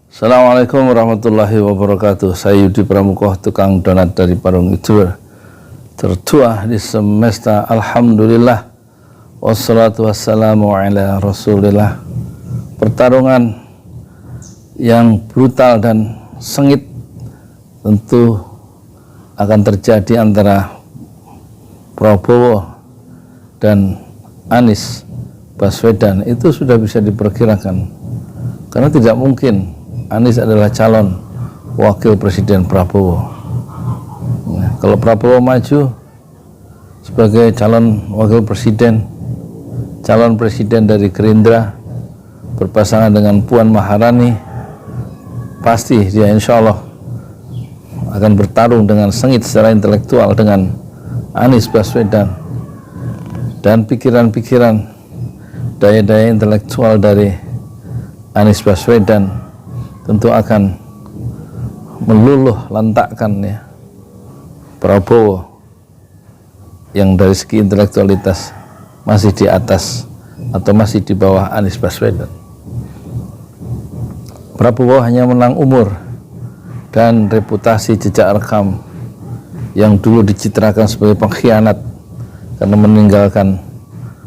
Assalamualaikum warahmatullahi wabarakatuh. Saya Yudi Pramukoh, tukang donat dari Parung Idur, tertua di semesta. Alhamdulillah, wassalatu wassalamu ala rasulillah. Pertarungan yang brutal dan sengit tentu akan terjadi antara Prabowo dan Anies Baswedan. Itu sudah bisa diperkirakan, karena tidak mungkin Anies adalah calon wakil presiden Prabowo. Nah, kalau Prabowo maju sebagai calon wakil presiden, calon presiden dari Gerindra berpasangan dengan Puan Maharani, pasti dia insya Allah akan bertarung dengan sengit secara intelektual dengan Anies Baswedan. Dan pikiran-pikiran, daya-daya intelektual dari Anies Baswedan tentu akan meluluh lantakkan ya Prabowo yang dari segi intelektualitas masih di atas atau masih di bawah Anies Baswedan. Prabowo hanya menang umur dan reputasi, jejak rekam yang dulu dicitrakan sebagai pengkhianat karena meninggalkan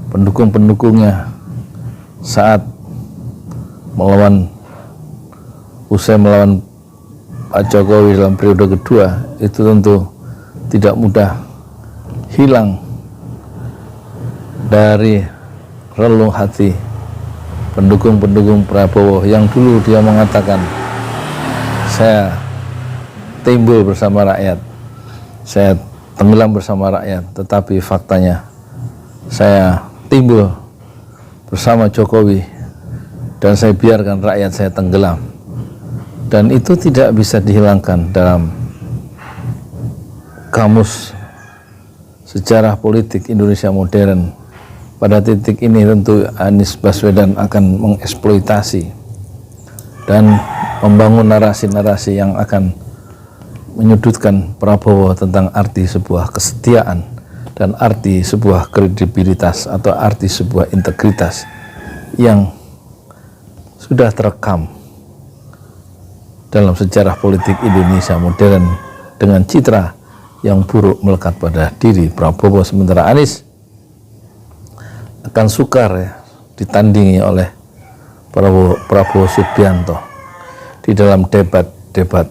pendukung-pendukungnya saat usai melawan Pak Jokowi dalam periode kedua, itu tentu tidak mudah hilang dari relung hati pendukung-pendukung Prabowo yang dulu dia mengatakan, saya timbul bersama rakyat, saya tenggelam bersama rakyat, tetapi faktanya saya timbul bersama Jokowi dan saya biarkan rakyat saya tenggelam. Dan itu tidak bisa dihilangkan dalam kamus sejarah politik Indonesia modern. Pada titik ini tentu Anies Baswedan akan mengeksploitasi dan membangun narasi-narasi yang akan menyudutkan Prabowo tentang arti sebuah kesetiaan dan arti sebuah kredibilitas atau arti sebuah integritas yang sudah terekam dalam sejarah politik Indonesia modern dengan citra yang buruk melekat pada diri Prabowo. Sementara Anies akan sukar ya, ditandingi oleh Prabowo Subianto di dalam debat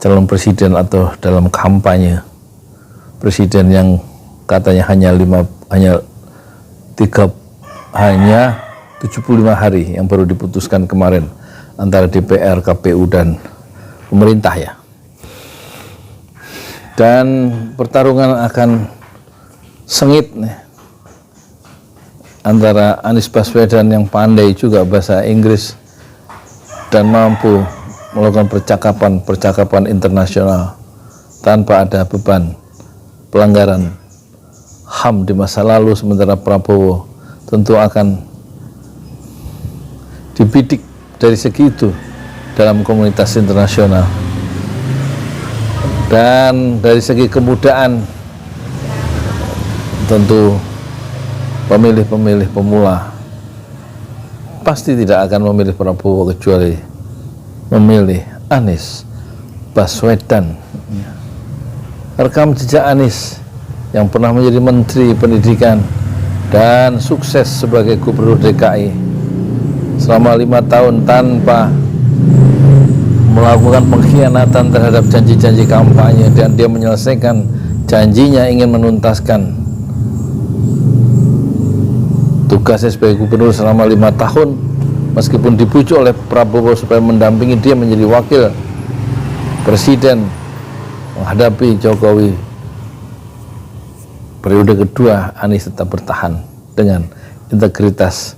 calon presiden atau dalam kampanye presiden yang katanya hanya 75 hari yang baru diputuskan kemarin antara DPR, KPU dan pemerintah ya. Dan pertarungan akan sengit nih antara Anies Baswedan yang pandai juga bahasa Inggris dan mampu melakukan percakapan internasional tanpa ada beban pelanggaran HAM di masa lalu, sementara Prabowo tentu akan dibidik dari segi itu dalam komunitas internasional. Dan dari segi kemudaan tentu pemilih-pemilih pemula pasti tidak akan memilih Prabowo kecuali memilih Anies Baswedan. Rekam jejak Anies yang pernah menjadi Menteri Pendidikan dan sukses sebagai Gubernur DKI selama 5 tahun tanpa melakukan pengkhianatan terhadap janji-janji kampanye, dan dia menyelesaikan janjinya ingin menuntaskan tugasnya sebagai gubernur selama 5 tahun meskipun dibujuk oleh Prabowo supaya mendampingi dia menjadi wakil presiden menghadapi Jokowi. Periode kedua Anies tetap bertahan dengan integritas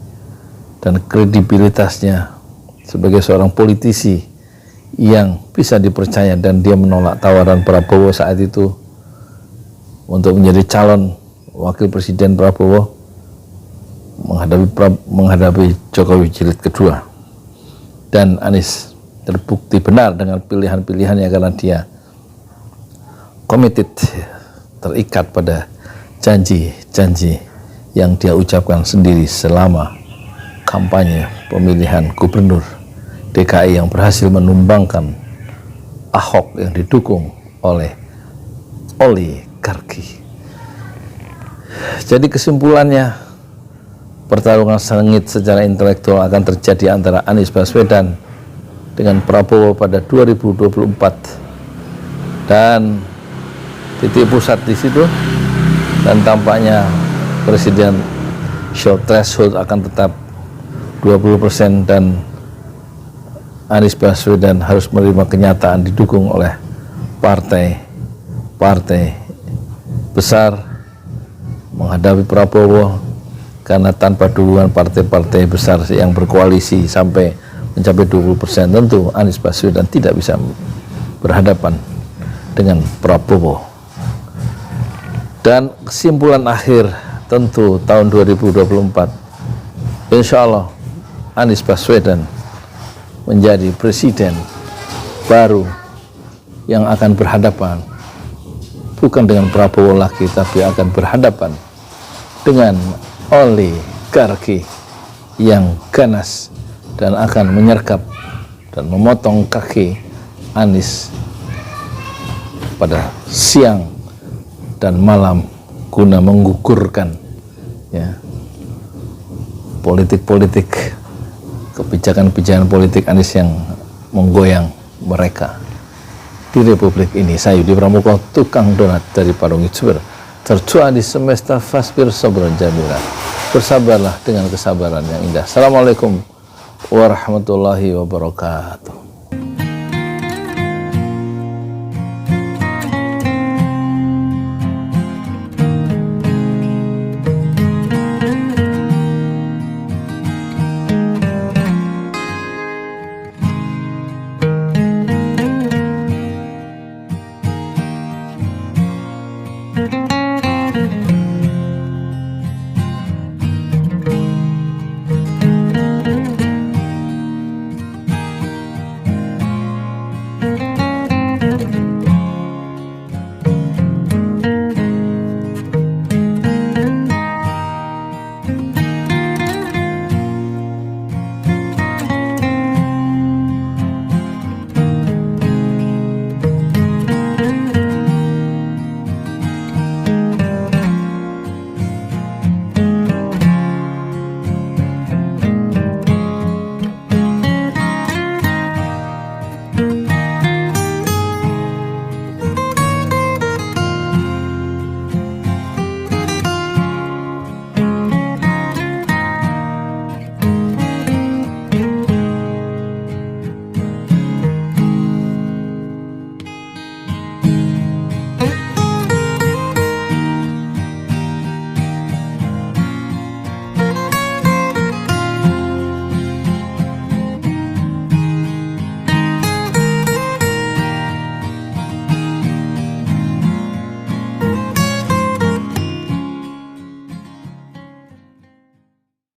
dan kredibilitasnya sebagai seorang politisi yang bisa dipercaya, dan dia menolak tawaran Prabowo saat itu untuk menjadi calon wakil presiden Prabowo menghadapi Jokowi jilid kedua. Dan Anies terbukti benar dengan pilihan-pilihannya karena dia committed, terikat pada janji-janji yang dia ucapkan sendiri selama kampanye pemilihan gubernur DKI yang berhasil menumbangkan Ahok yang didukung oleh oligarki. Jadi kesimpulannya, pertarungan sengit secara intelektual akan terjadi antara Anies Baswedan dengan Prabowo pada 2024, dan titik pusat di situ, dan tampaknya presiden show threshold akan tetap 20% dan Anies Baswedan harus menerima kenyataan didukung oleh partai-partai besar menghadapi Prabowo, karena tanpa dukungan partai-partai besar yang berkoalisi sampai mencapai 20%, tentu Anies Baswedan tidak bisa berhadapan dengan Prabowo. Dan kesimpulan akhir tentu tahun 2024, insya Allah Anies Baswedan menjadi presiden baru yang akan berhadapan bukan dengan Prabowo lagi, tapi akan berhadapan dengan oligarki yang ganas dan akan menyergap dan memotong kaki Anies pada siang dan malam guna menggugurkan politik-politik, kebijakan-kebijakan politik Anies yang menggoyang mereka di Republik ini. Saya Yudi Pramuko, tukang donat dari Parung YouTuber, tercua di semesta fasbir sabran jamila. Bersabarlah dengan kesabaran yang indah. Assalamualaikum warahmatullahi wabarakatuh.